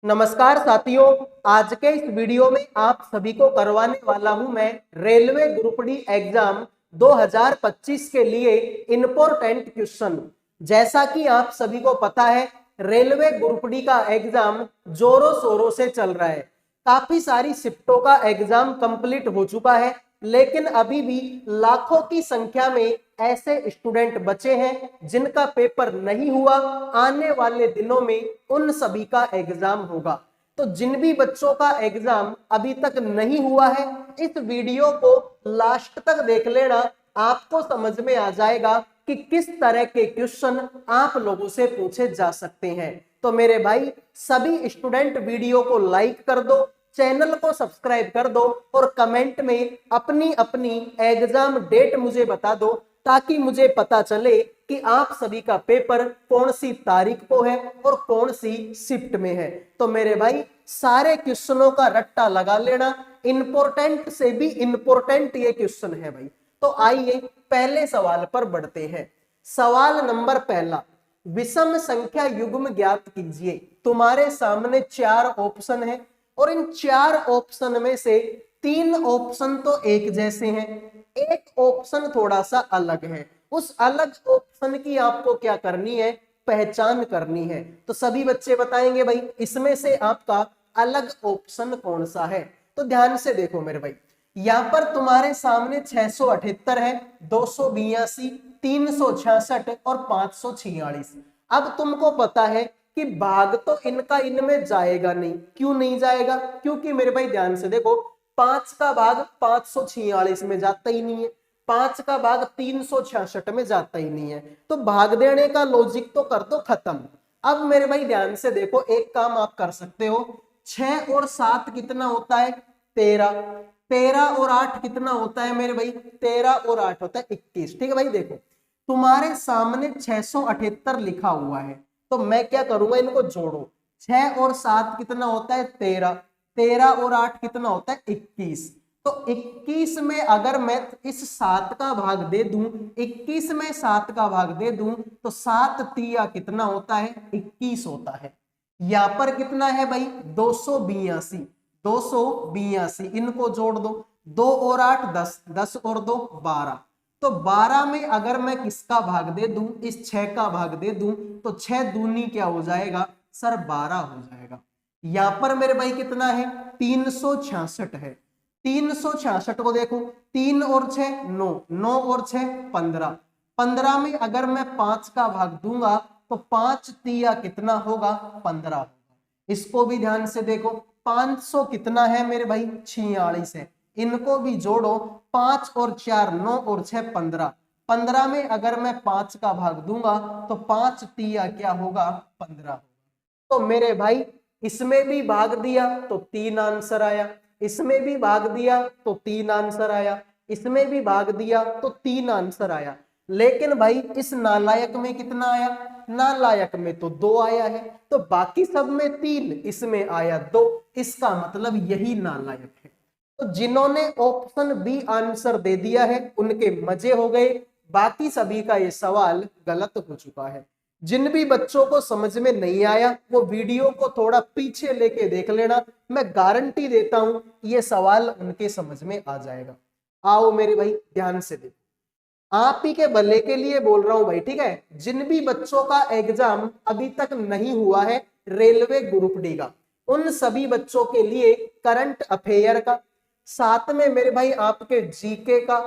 नमस्कार साथियों, आज के इस वीडियो में आप सभी को करवाने वाला हूं मैं रेलवे ग्रुप डी एग्जाम 2025 के लिए इंपॉर्टेंट क्वेश्चन। जैसा कि आप सभी को पता है, रेलवे ग्रुप डी का एग्जाम जोरों शोरों से चल रहा है। काफी सारी शिफ्टों का एग्जाम कंप्लीट हो चुका है, लेकिन अभी भी लाखों की संख्या में ऐसे स्टूडेंट बचे हैं जिनका पेपर नहीं हुआ। आने वाले दिनों में उन सभी का एग्जाम होगा। तो जिन भी बच्चों का एग्जाम अभी तक नहीं हुआ है, इस वीडियो को लास्ट तक देख लेना, आपको समझ में आ जाएगा कि किस तरह के क्वेश्चन आप लोगों से पूछे जा सकते हैं। तो मेरे भाई, सभी स्टूडेंट वीडियो को लाइक कर दो, चैनल को सब्सक्राइब कर दो और कमेंट में अपनी अपनी एग्जाम डेट मुझे बता दो, ताकि मुझे पता चले कि आप सभी का पेपर कौन सी तारीख को है और कौन सी शिफ्ट में है। तो मेरे भाई, सारे क्वेश्चनों का रट्टा लगा लेना, इंपॉर्टेंट से भी इंपॉर्टेंट ये क्वेश्चन है भाई। तो आइए पहले सवाल पर बढ़ते हैं। सवाल नंबर पहला, विषम संख्या युग्म ज्ञात कीजिए। तुम्हारे सामने 4 ऑप्शन है और इन 4 ऑप्शन में से 3 ऑप्शन तो एक जैसे हैं, एक ऑप्शन थोड़ा सा अलग है। उस अलग ऑप्शन की आपको क्या करनी है, पहचान करनी है। तो सभी बच्चे बताएंगे भाई इसमें से आपका अलग ऑप्शन कौन सा है। तो ध्यान से देखो मेरे भाई, यहां पर तुम्हारे सामने 678 है, 282, 366 और 546। अब तुमको पता है कि भाग तो इनका इनमें जाएगा नहीं। क्यों नहीं जाएगा? क्योंकि मेरे भाई ध्यान से देखो, 5 का भाग 546 में जाता ही नहीं है, 5 का भाग 366 में जाता ही नहीं है। तो भाग देने का लॉजिक तो कर दो खत्म। अब मेरे भाई ध्यान से देखो, एक काम आप कर सकते हो, 6 और 7 कितना होता है? 13। 13 और 8 कितना होता है मेरे भाई? 13 और 8 होता है 21। ठीक है भाई, देखो तुम्हारे सामने 678 लिखा हुआ है, तो मैं क्या करूंगा, इनको जोड़ो। 6 और 7 कितना होता है? 13। 13 और 8 कितना होता है? 21। तो 21 में अगर मैं इस 7 का भाग दे दूं, 21 में 7 का भाग दे दूं, तो 7 तिया कितना होता है? 21 होता है। यहां पर कितना है भाई? 282। 282, इनको जोड़ दो। 2 और 8 10, 10 और 2 12। तो 12 में अगर मैं किसका भाग दे दूं, इस 6 का भाग दे दूं, तो 6 दूनी क्या हो जाएगा सर? 12 हो जाएगा। यहां पर मेरे भाई कितना है? 366 है। 366 को देखो, 3 और 6 9, 9 और 6 15। 15 में अगर मैं 5 का भाग दूंगा, तो 5 तिया कितना होगा? 15 होगा। इसको भी ध्यान से देखो, 500 कितना है मेरे भाई? 46 है। इनको भी जोड़ो, 5 और 4 9 और 6 15। 15 में अगर मैं 5 का भाग दूंगा, तो 5 तिया क्या होगा? 15। तो मेरे भाई, इसमें भी भाग दिया तो 3 आंसर आया, इसमें भी भाग दिया तो 3 आंसर आया, इसमें भी भाग दिया तो 3 आंसर आया। लेकिन भाई इस नालायक में कितना आया? नालायक में तो 2 आया है। तो बाकी सब में 3, इसमें आया 2। इसका मतलब यही नालायक है। तो जिन्होंने ऑप्शन बी आंसर दे दिया है उनके मजे हो गए, बाकी सभी का ये सवाल गलत हो चुका है। जिन भी बच्चों को समझ में नहीं आया, वो वीडियो को थोड़ा पीछे लेके देख लेना, मैं गारंटी देता हूं ये सवाल उनके समझ में आ जाएगा। आओ मेरे भाई ध्यान से देखो, आप ही के भले के लिए बोल रहा हूं भाई, ठीक है। जिन भी बच्चों का एग्जाम अभी तक नहीं हुआ है रेलवे ग्रुप डी का, उन सभी बच्चों के लिए करंट अफेयर का, साथ में मेरे भाई आपके जीके का,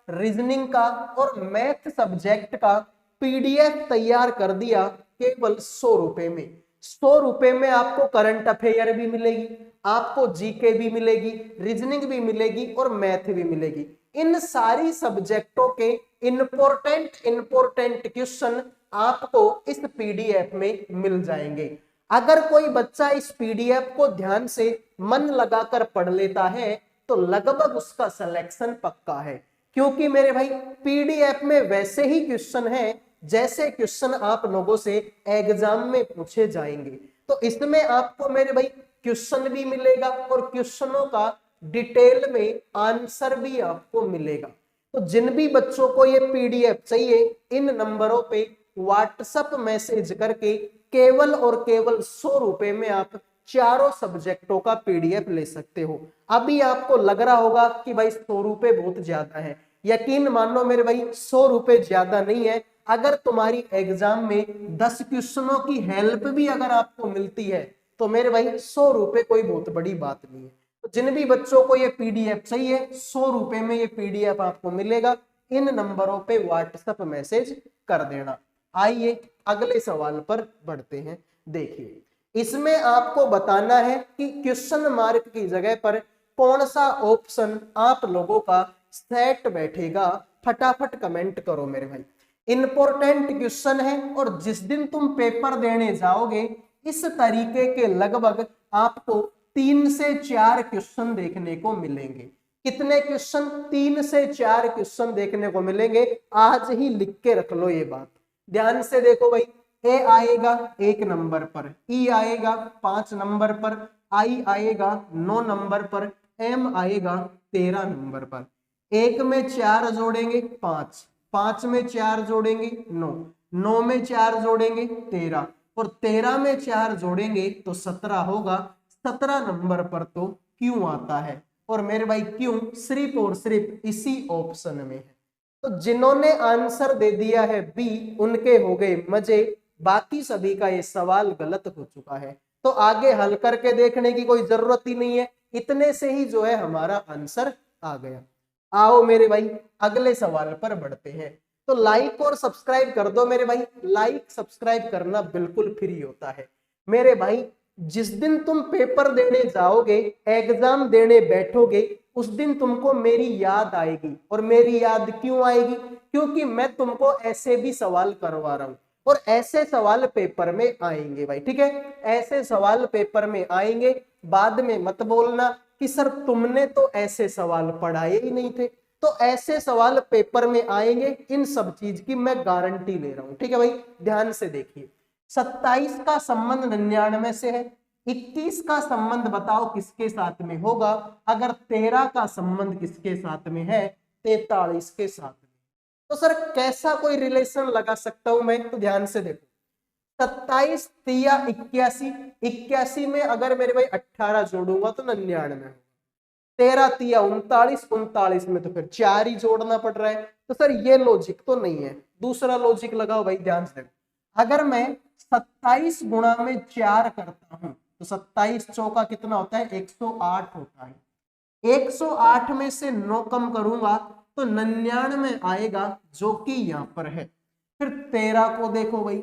रीजनिंग का और मैथ सब्जेक्ट का पीडीएफ तैयार कर दिया केवल 100 रुपए में। 100 रुपए में आपको करंट अफेयर भी मिलेगी, आपको जीके भी मिलेगी, रीजनिंग भी मिलेगी और मैथ भी मिलेगी। इन सारी सब्जेक्टों के इंपॉर्टेंट क्वेश्चन आपको इस पीडीएफ में मिल जाएंगे। अगर कोई बच्चा इस पीडीएफ को ध्यान से मन लगाकर पढ़ लेता है, तो लगभग उसका सिलेक्शन पक्का है। क्योंकि मेरे भाई पीडीएफ में वैसे ही क्वेश्चन हैं जैसे क्वेश्चन आप लोगों से एग्जाम में पूछे जाएंगे। तो इसमें आपको मेरे भाई क्वेश्चन भी मिलेगा और क्वेश्चनों का डिटेल में आंसर भी आपको मिलेगा। तो जिन भी बच्चों को ये पीडीएफ चाहिए, इन नंबरों पे व्हाट्सएप मैसेज करके केवल और केवल 100 रुपए में आप चारों सब्जेक्टों का पीडीएफ ले सकते हो। अभी आपको लग रहा होगा कि भाई 100 रुपए बहुत ज्यादा है, यकीन मानो मेरे भाई 100 रुपए ज्यादा नहीं है। अगर तुम्हारी एग्जाम में 10 क्वेश्चनों की हेल्प भी अगर आपको मिलती है तो मेरे भाई 100 रुपए कोई बहुत बड़ी बात नहीं है। तो जिन भी बच्चों को ये पीडीएफ चाहिए 100 रुपए में ये पीडीएफ आपको मिलेगा, इन नंबरों पे व्हाट्सएप मैसेज कर देना। आइए अगले सवाल पर बढ़ते हैं। देखिए इसमें आपको बताना है कि क्वेश्चन मार्क की जगह पर कौन सा ऑप्शन आप लोगों का सेट बैठेगा। फटाफट कमेंट करो मेरे भाई। इंपॉर्टेंट क्वेश्चन है और जिस दिन तुम पेपर देने जाओगे इस तरीके के लगभग आपको 3 से 4 क्वेश्चन देखने को मिलेंगे। कितने क्वेश्चन? 3 से 4 क्वेश्चन देखने को मिलेंगे। आज ही लिख के रख लो ये बात, ध्यान से देखो भाई। ए आएगा 1 नंबर पर, ई आएगा 5 नंबर पर, आई आएगा 9 नंबर पर, एम आएगा 13 नंबर पर। 1 में 4 जोड़ेंगे 5, 5 में 4 जोड़ेंगे 9, 9 में 4 जोड़ेंगे 13 और 13 में 4 जोड़ेंगे तो 17 होगा। 17 नंबर पर तो क्यों आता है और मेरे भाई क्यों सिर्फ और सिर्फ इसी ऑप्शन में है। तो जिन्होंने आंसर दे दिया है बी उनके हो गए मजे, बाकी सभी का ये सवाल गलत हो चुका है। तो आगे हल करके देखने की कोई जरूरत ही नहीं है, इतने से ही जो है हमारा आंसर आ गया। आओ मेरे भाई अगले सवाल पर बढ़ते हैं। तो लाइक और सब्सक्राइब कर दो मेरे भाई। लाइक सब्सक्राइब करना बिल्कुल फ्री होता है मेरे भाई। जिस दिन तुम पेपर देने जाओगे, एग्जाम देने बैठोगे, उस दिन तुमको मेरी याद आएगी। और मेरी याद क्यों आएगी? क्योंकि मैं तुमको ऐसे भी सवाल करवा रहा हूं और ऐसे सवाल पेपर में आएंगे भाई, ठीक है। ऐसे सवाल पेपर में आएंगे। बाद में मत बोलना कि सर तुमने तो ऐसे सवाल पढ़ाए ही नहीं थे। तो ऐसे सवाल पेपर में आएंगे, इन सब चीज की मैं गारंटी ले रहा हूं, ठीक है भाई। ध्यान से देखिए, 27 का संबंध 99 से है। 21 का संबंध बताओ किसके साथ में होगा? अगर 13 का संबंध किसके साथ में है? 43 के साथ में। तो सर कैसा कोई रिलेशन लगा सकता हूं मैं? तो ध्यान से देखो, 27 तिया 81, 81 में अगर मेरे भाई 18 जोड़ूंगा तो 99, 13 तिया 39, 39 में तो फिर 4 ही जोड़ना पड़ रहा है। तो सर ये लॉजिक तो नहीं है। दूसरा लॉजिक लगाओ भाई, ध्यान से। अगर मैं 27 गुणा में 4 करता हूं तो 27 चौका कितना होता है? 108 होता है। 108 में से 9 कम करूंगा तो 99 आएगा, जो कि यहां पर है। फिर 13 को देखो भाई,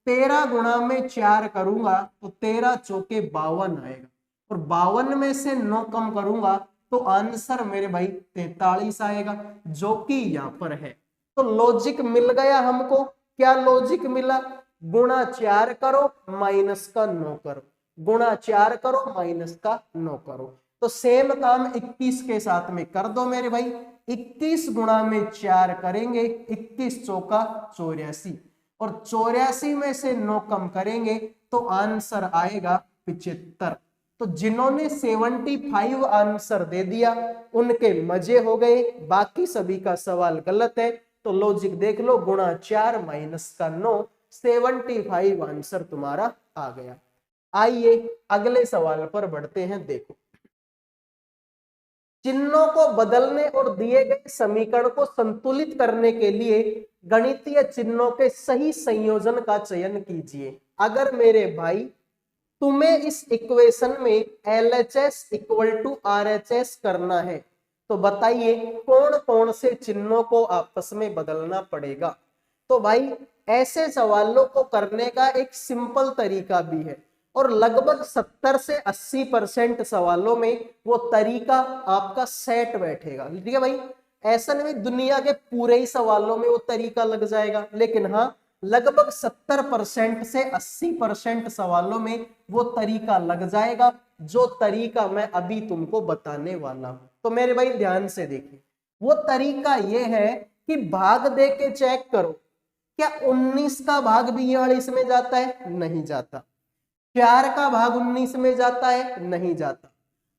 13 गुणा में 4 करूंगा तो 13 चौके 52 आएगा और 52 में से 9 कम करूंगा तो आंसर मेरे भाई 43 आएगा, जो कि यहां पर है। तो लॉजिक मिल गया हमको। क्या लॉजिक मिला? गुणा 4 करो माइनस का 9 करो, गुणा 4 करो माइनस का 9 करो। तो सेम काम 21 के साथ में कर दो मेरे भाई। 21 गुणा में 4 करेंगे, 21 चौका 84 और 84 में से 9 कम करेंगे तो आंसर आएगा 75। तो जिन्होंने 75 आंसर दे दिया उनके मजे हो गए, बाकी सभी का सवाल गलत है। तो लॉजिक देख लो, गुणा 4 माइनस का 9, 75 आंसर तुम्हारा आ गया। आइए अगले सवाल पर बढ़ते हैं। देखो, चिन्हों को बदलने और दिए गए समीकरण को संतुलित करने के लिए गणितीय चिन्हों के सही संयोजन का चयन कीजिए। अगर मेरे भाई तुम्हें इस इक्वेशन में LHS इक्वल टू RHS करना है तो बताइए कौन कौन से चिन्हों को आपस में बदलना पड़ेगा। तो भाई ऐसे सवालों को करने का एक सिंपल तरीका भी है और लगभग 70 से 80% सवालों में वो तरीका आपका सेट बैठेगा, ठीक है भाई। ऐसा नहीं दुनिया के पूरे ही सवालों में वो तरीका लग जाएगा, लेकिन हाँ लगभग 70% से 80% सवालों में वो तरीका लग जाएगा, जो तरीका मैं अभी तुमको बताने वाला हूं। तो मेरे भाई ध्यान से देखिए, वो तरीका ये है कि भाग दे के चेक करो, क्या 19 का भाग 42 में जाता है? नहीं जाता। 4 का भाग 19 में जाता है? नहीं जाता।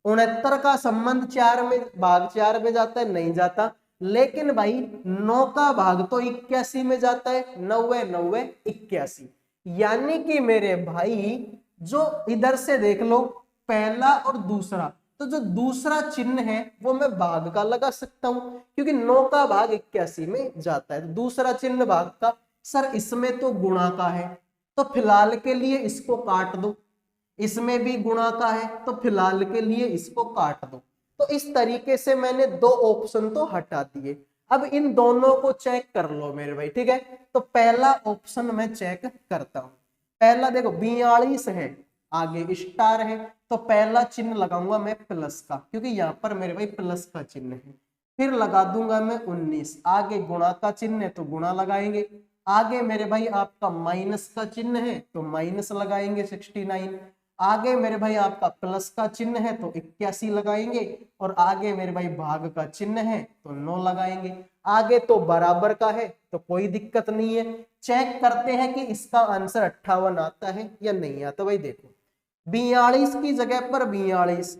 69 का संबंध 4 में भाग 4 में जाता है? नहीं जाता। लेकिन भाई 9 का भाग तो 81 में जाता है। 90 90 81, यानी कि मेरे भाई जो इधर से देख लो पहला और दूसरा, तो जो दूसरा चिन्ह है वो मैं भाग का लगा सकता हूं, क्योंकि 9 का भाग 81 में जाता है। दूसरा चिन्ह भाग का, सर इसमें तो गुणा का है, तो फिलहाल के लिए इसको काट दो। इसमें भी गुणा का है, तो फिलहाल के लिए इसको काट दो। तो इस तरीके से मैंने दो ऑप्शन तो हटा दिए। अब इन दोनों को चेक कर लो मेरे भाई, ठीक है। तो पहला ऑप्शन मैं चेक करता हूं। पहला देखो 42 है, आगे स्टार है, तो पहला चिन्ह लगाऊंगा मैं प्लस का, क्योंकि यहाँ पर मेरे भाई प्लस का चिन्ह है। फिर लगा दूंगा मैं 19, आगे गुणा का चिन्ह है तो गुणा लगाएंगे। आगे मेरे भाई आपका माइनस का चिन्ह है तो माइनस लगाएंगे 69। आगे मेरे भाई आपका प्लस का चिन्ह है तो 81 लगाएंगे, और आगे मेरे भाई भाग का चिन्ह है तो 9 लगाएंगे। आगे तो बराबर का है तो कोई दिक्कत नहीं है। चेक करते हैं कि इसका आंसर 58 आता है या नहीं आता। भाई देखो 42 की जगह पर 42,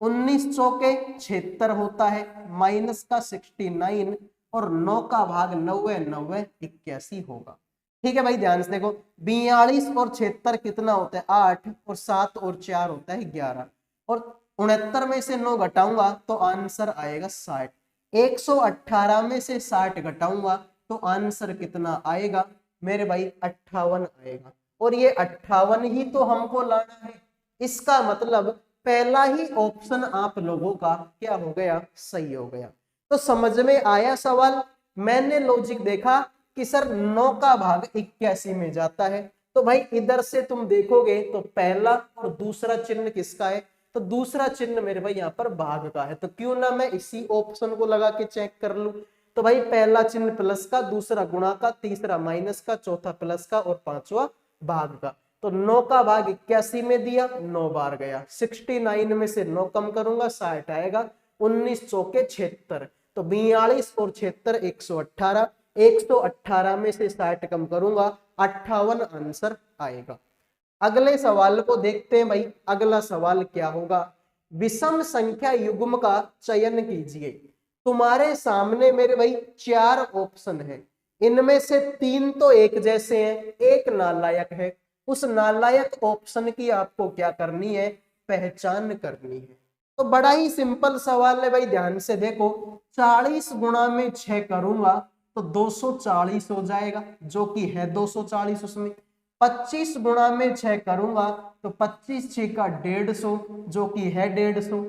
19 चौके 76 होता है, माइनस का 69, और 9 का भाग 90, 90 81 होगा। ठीक है भाई, ध्यान से देखो 42 और 76 कितना होता है 8, और 7 और 4 होता है 11, और 69 में से 9 घटाऊंगा तो आंसर आएगा 60। 118 में से 60 घटाऊंगा तो आंसर कितना आएगा मेरे भाई 58 आएगा। और ये 58 ही तो हमको लाना है। इसका मतलब पहला ही ऑप्शन आप लोगों का क्या हो गया, सही हो गया। तो समझ में आया सवाल। मैंने लॉजिक देखा कि सर 9 का भाग 81 में जाता है, तो भाई इधर से तुम देखोगे तो पहला और दूसरा चिन्ह किसका है, तो दूसरा चिन्ह मेरे भाई यहाँ पर भाग का है। तो क्यों ना मैं इसी ऑप्शन को लगा के चेक कर लूं। तो भाई पहला चिन्ह प्लस का, दूसरा गुणा का, तीसरा माइनस का, चौथा प्लस का, और पांचवा भाग का। तो 9 का भाग 81 में दिया, 9 बार गया। 69 में से 9 कम करूंगा 60 आएगा। 19 चौके 76, तो 42 और 76 118। 118 में से 60 कम करूंगा 58 आंसर आएगा। अगले सवाल को देखते हैं भाई। अगला सवाल क्या होगा, विषम संख्या युग्म का चयन कीजिए। तुम्हारे सामने मेरे भाई 4 ऑप्शन है, इनमें से 3 तो एक जैसे हैं, एक नालायक है। उस नालायक ऑप्शन की आपको क्या करनी है, पहचान करनी है। तो बड़ा ही सिंपल सवाल है भाई, ध्यान से देखो। 40 गुणा में 6 करूंगा तो 240 हो जाएगा, जो कि है 240 उसमें। 25 गुणा में 6 करूंगा तो 25 6 का 150, जो कि है 150।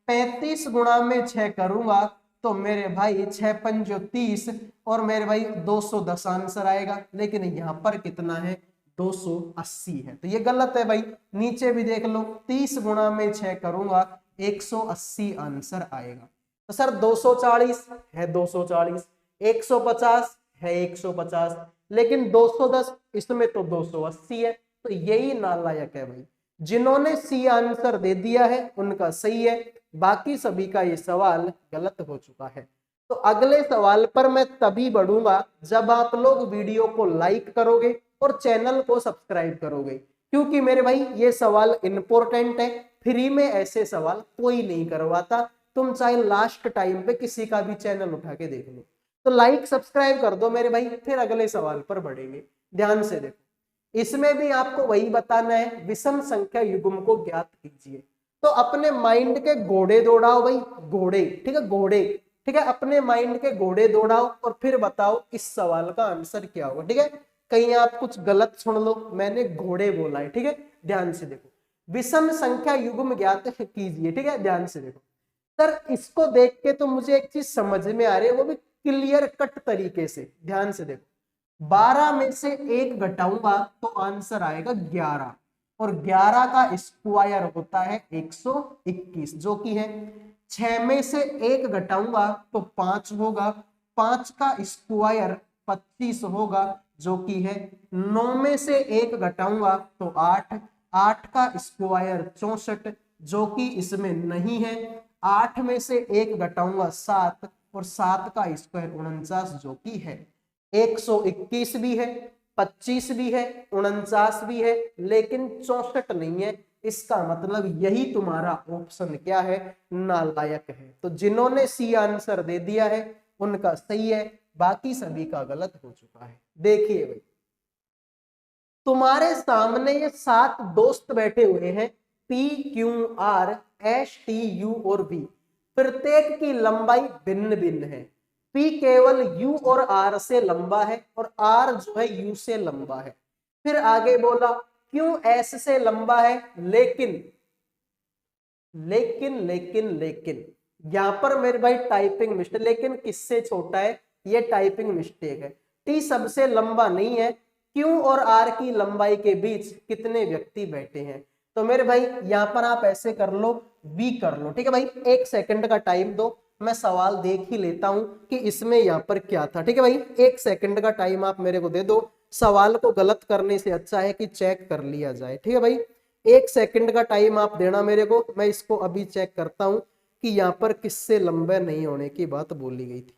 35 गुणा में 6 करूंगा तो मेरे भाई 6 पंजो 30, और मेरे भाई 210 आंसर आएगा। लेकिन यहाँ पर कितना है, 280 है, तो ये गलत है भाई। नीचे भी देख लो, 30 गुणा में 6 करूंगा 180 आंसर आएगा। तो सर 240 है 240, 150 है 150, लेकिन 210 इसमें तो 280 है। तो यही नालायक है भाई। जिन्होंने सी आंसर दे दिया है उनका सही है, बाकी सभी का ये सवाल गलत हो चुका है। तो अगले सवाल पर मैं तभी बढ़ूंगा जब आप लोग वीडियो को लाइक करोगे और चैनल को सब्सक्राइब करोगे, क्योंकि मेरे भाई ये सवाल इंपॉर्टेंट है। फ्री में ऐसे सवाल कोई नहीं करवाता, तुम चाहे लास्ट टाइम पे किसी का भी चैनल उठा के देख लो। तो लाइक सब्सक्राइब कर दो मेरे भाई, फिर अगले सवाल पर बढ़ेंगे। ध्यान से देखो, इसमें भी आपको वही बताना है, विषम संख्या युग्म को ज्ञात कीजिए। तो अपने माइंड के घोड़े दौड़ाओ भाई, घोड़े, ठीक है, घोड़े, ठीक है, अपने माइंड के घोड़े दौड़ाओ और फिर बताओ इस सवाल का आंसर क्या होगा। ठीक है, कहीं आप कुछ गलत सुन लो, मैंने घोड़े बोला है। ठीक है, ध्यान से देखो, विषम संख्या युग्म ज्ञात कीजिए। ठीक है, ध्यान से देखो सर, इसको देख के तो मुझे एक चीज समझ में आ रही है, वो भी क्लियर कट तरीके से। ध्यान से देखो, 12 में से 1 घटाऊंगा तो आंसर आएगा 11, और 11 का स्क्वायर होता है 121, जो कि है। 6 में से 1 घटाऊंगा तो 5 होगा, 5 का स्क्वायर 25 होगा, जो कि है। 9 में से 1 घटाऊंगा तो 8, 8 का स्क्वायर 64, जो कि इसमें नहीं है। 8 में से 1 घटाऊंगा 7, और 7 का स्क्वायर 49, जो कि है। 121 भी है, 25 भी है, 49 भी है, लेकिन 64 नहीं है। इसका मतलब यही तुम्हारा ऑप्शन क्या है, नालायक है। तो जिन्होंने सी आंसर दे दिया है उनका सही है, बाकी सभी का गलत हो चुका है। देखिए भाई, तुम्हारे सामने ये 7 दोस्त बैठे हुए हैं, P Q R S T U और वी। प्रत्येक की लंबाई भिन्न भिन्न है। पी केवल यू और आर से लंबा है और आर जो है यू से लंबा है। फिर आगे बोला क्यू एस से लंबा है, लेकिन लेकिन लेकिन लेकिन यहां पर मेरे भाई टाइपिंग मिस्टेक, लेकिन किससे छोटा है, ये टाइपिंग मिस्टेक है। टी सबसे लंबा नहीं है। क्यू और आर की लंबाई के बीच कितने व्यक्ति बैठे हैं, तो मेरे भाई यहां पर आप ऐसे कर लो, वी कर लो। ठीक है भाई, 1 सेकंड का टाइम दो, मैं सवाल देख ही लेता हूं कि इसमें यहां पर क्या था। ठीक है भाई, 1 सेकंड का टाइम आप मेरे को दे दो। सवाल को गलत करने से अच्छा है कि चेक कर लिया जाए। ठीक है भाई, 1 सेकंड का टाइम आप देना मेरे को, मैं इसको अभी चेक करता हूं कि यहां पर किससे लंबे नहीं होने की बात बोली गई थी।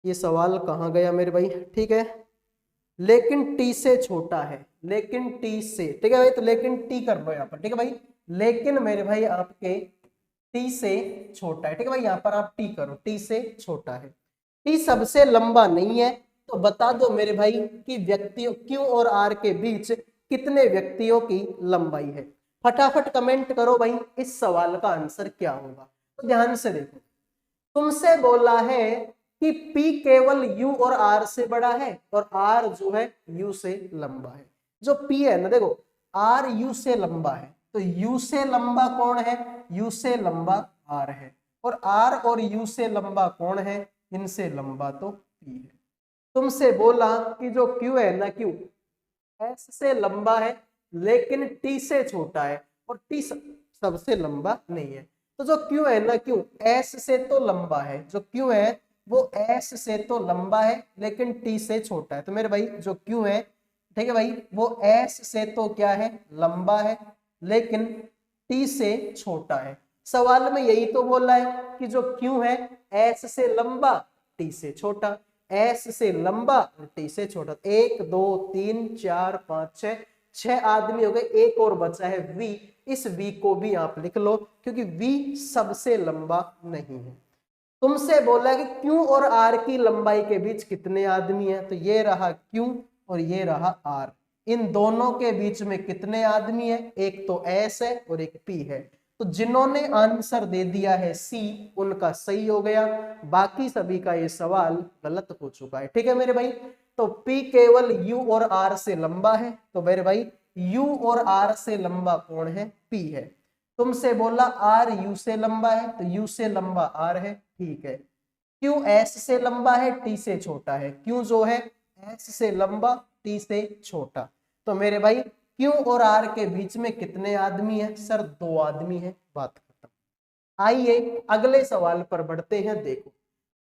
ये सवाल कहां गया मेरे भाई। ठीक है, लेकिन टी से छोटा है, लेकिन टी से, ठीक है भाई, तो लेकिन टी कर लो यहां पर। ठीक है भाई, लेकिन मेरे भाई आपके टी से छोटा है। ठीक है भाई, यहां पर आप टी करो, टी से छोटा है। टी सबसे लंबा नहीं है, तो बता दो मेरे भाई कि व्यक्तियों क्यू और आर के बीच कितने व्यक्तियों की लंबाई है। फटाफट कमेंट करो भाई, इस सवाल का आंसर क्या होगा। तो ध्यान से देखो, तुमसे बोला है कि P केवल U और R से बड़ा है और R जो है U से लंबा है। जो P है ना, देखो R U से लंबा है, तो U से लंबा कौन है, U से लंबा R है। और R और U से लंबा कौन है, इनसे लंबा तो P है। तुमसे बोला कि जो Q है ना, Q S से लंबा है लेकिन T से छोटा है और T सबसे लंबा नहीं है। तो जो Q है ना, Q S से तो लंबा है, जो Q है वो S से तो लंबा है लेकिन T से छोटा है। तो मेरे भाई जो Q है, ठीक है भाई, वो S से तो क्या है, लंबा है, लेकिन T से छोटा है। सवाल में यही तो बोला है कि जो Q है S से लंबा T से छोटा, S से लंबा और T से छोटा। 1 2 3 4 5 6 आदमी हो गए, एक और बचा है V। इस V को भी आप लिख लो क्योंकि V सबसे लंबा नहीं है। तुमसे बोला कि Q और R की लंबाई के बीच कितने आदमी हैं, तो ये रहा Q और ये रहा R। इन दोनों के बीच में कितने आदमी हैं, एक तो S है और एक P है। तो जिन्होंने आंसर दे दिया है C, उनका सही हो गया, बाकी सभी का ये सवाल गलत हो चुका है। ठीक है मेरे भाई, तो P केवल U और R से लंबा है, तो मेरे भाई U और R से लंबा कौन है, P है। तुमसे बोला R U से लंबा है, तो U से लंबा R है, ठीक है। Q S से लंबा है, T से छोटा है। Q जो है S से लंबा, T से छोटा। तो मेरे भाई Q और R के बीच में कितने आदमी है, सर 2 आदमी है, बात खत्म। आइए अगले सवाल पर बढ़ते हैं। देखो,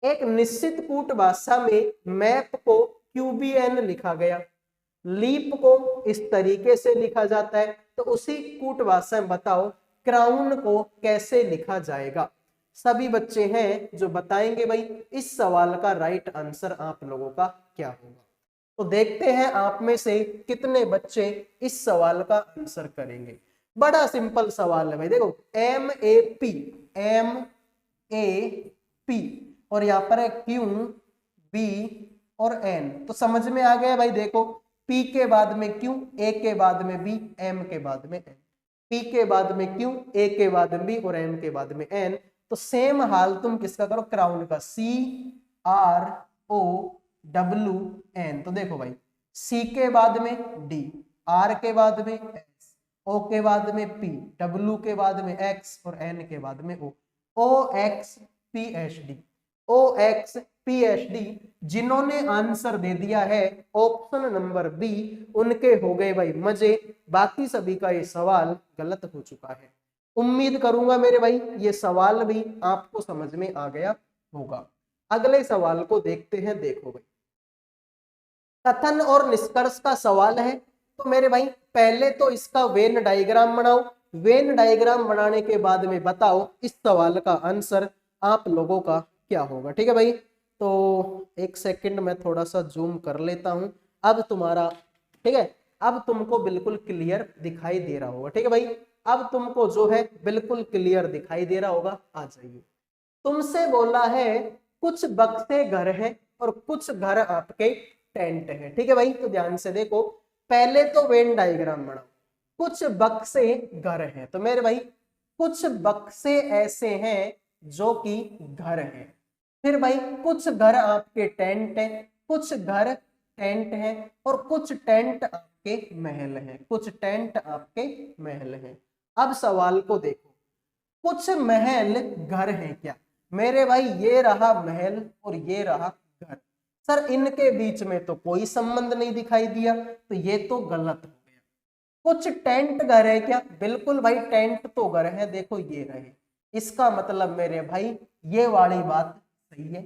एक निश्चित कूट भाषा में मैप को QBN लिखा गया, लीप को इस तरीके से लिखा जाता है, तो उसी कूट भाषा में बताओ क्राउन को कैसे लिखा जाएगा। सभी बच्चे हैं जो बताएंगे भाई इस सवाल का राइट आंसर आप लोगों का क्या होगा। तो देखते हैं आप में से कितने बच्चे इस सवाल का आंसर करेंगे। बड़ा सिंपल सवाल है भाई, देखो MAP, MAP और यहां पर है QB और N, तो समझ में आ गया भाई। देखो P के बाद में Q, A के बाद में B, M के बाद में N। P के बाद में Q, A के बाद में B और M के बाद में N। तो सेम हाल तुम किसका करो, क्राउन का, CROWN। तो देखो भाई C के बाद में D, R के बाद में S, O के बाद में P, W के बाद में X और N के बाद में O। OXPHD, OXPHD जिन्होंने आंसर दे दिया है ऑप्शन नंबर बी, उनके हो गए भाई मजे, बाकी सभी का ये सवाल गलत हो चुका है। उम्मीद करूंगा मेरे भाई ये सवाल भी आपको समझ में आ गया होगा। अगले सवाल को देखते हैं। देखो भाई, कथन और निष्कर्ष का सवाल है, तो मेरे भाई पहले तो इसका वेन डायग्राम बनाओ। वेन डायग्राम बनाने के बाद में बताओ इस सवाल का आंसर आप लोगों का क्या होगा। ठीक है भाई, तो 1 सेकंड में थोड़ा सा जूम कर लेता हूं। अब तुम्हारा, ठीक है, अब तुमको बिल्कुल क्लियर दिखाई दे रहा होगा। ठीक है भाई, अब तुमको जो है बिल्कुल क्लियर दिखाई दे रहा होगा। आ जाइए, तुमसे बोला है कुछ बक्से घर हैं और कुछ घर आपके टेंट है। ठीक है भाई, तो ध्यान से देखो, पहले तो वेन डायग्राम बनाओ। कुछ बक्से घर हैं, तो मेरे भाई कुछ बक्से ऐसे हैं जो कि घर हैं। फिर भाई कुछ घर आपके टेंट है, कुछ घर टेंट है, और कुछ टेंट आपके महल हैं, कुछ टेंट आपके महल हैं। अब सवाल को देखो, कुछ महल घर हैं क्या? मेरे भाई ये रहा महल और ये रहा घर। सर इनके बीच में तो कोई संबंध नहीं दिखाई दिया, तो ये तो गलत हो गया। कुछ टेंट घर है क्या? बिल्कुल भाई टेंट तो घर है, देखो ये रहे। इसका मतलब मेरे भाई ये वाली बात सही है।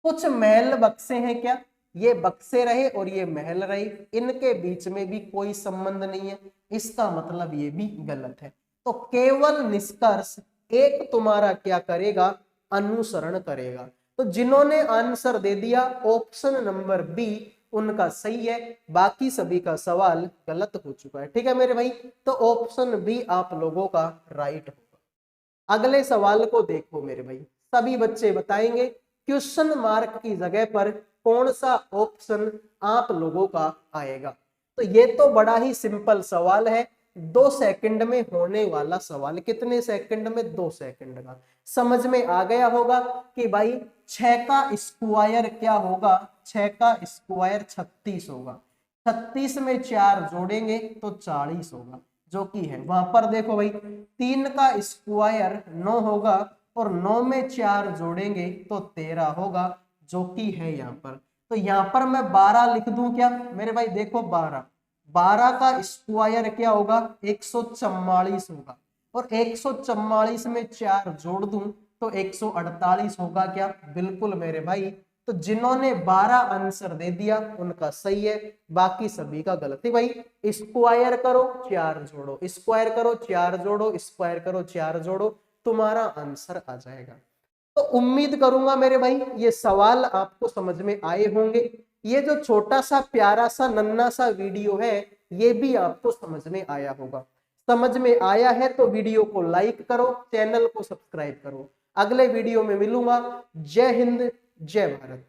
कुछ महल बक्से हैं क्या? ये बक्से रहे और ये महल रहे, इनके बीच में भी कोई संबंध नहीं है, इसका मतलब ये भी गलत है। तो केवल निष्कर्ष एक तुम्हारा क्या करेगा? अनुसरण करेगा। तो जिन्होंने आंसर दे दिया ऑप्शन नंबर बी उनका सही है, बाकी सभी का सवाल गलत हो चुका है। ठीक है मेरे भाई, तो ऑप्शन बी आप लोगों का राइट होगा। अगले सवाल को देखो मेरे भाई, सभी बच्चे बताएंगे क्वेश्चन मार्क की जगह पर कौन सा ऑप्शन आप लोगों का आएगा। तो ये तो बड़ा ही सिंपल सवाल है, 2 सेकंड में होने वाला सवाल। कितने सेकंड में? 2 सेकंड का। समझ में आ गया होगा कि भाई 6 का स्क्वायर क्या होगा? 6 का स्क्वायर 36 होगा। 36 में 4 जोड़ेंगे तो 40 होगा, जो कि है वहां पर। देखो भाई 3 का स्क्वायर 9 होगा और 9 में 4 जोड़ेंगे तो 13 होगा, जो कि है यहाँ पर। तो यहाँ पर मैं 12 लिख दूं क्या मेरे भाई? देखो 12 का स्क्वायर क्या होगा? 144 होगा, और 144 में 4 जोड़ दूं तो 148 होगा क्या? बिल्कुल मेरे भाई। तो जिन्होंने 12 आंसर दे दिया उनका सही है, बाकी सभी का गलत है। भाई स्क्वायर करो 4 जोड़ो, स्क्वायर करो 4 जोड़ो, स्क्वायर करो 4 जोड़ो, तुम्हारा आंसर आ जाएगा। तो उम्मीद करूंगा मेरे भाई ये सवाल आपको समझ में आए होंगे। ये जो छोटा सा प्यारा सा नन्ना सा वीडियो है ये भी आपको समझ में आया होगा। समझ में आया है तो वीडियो को लाइक करो, चैनल को सब्सक्राइब करो। अगले वीडियो में मिलूंगा। जय हिंद, जय भारत।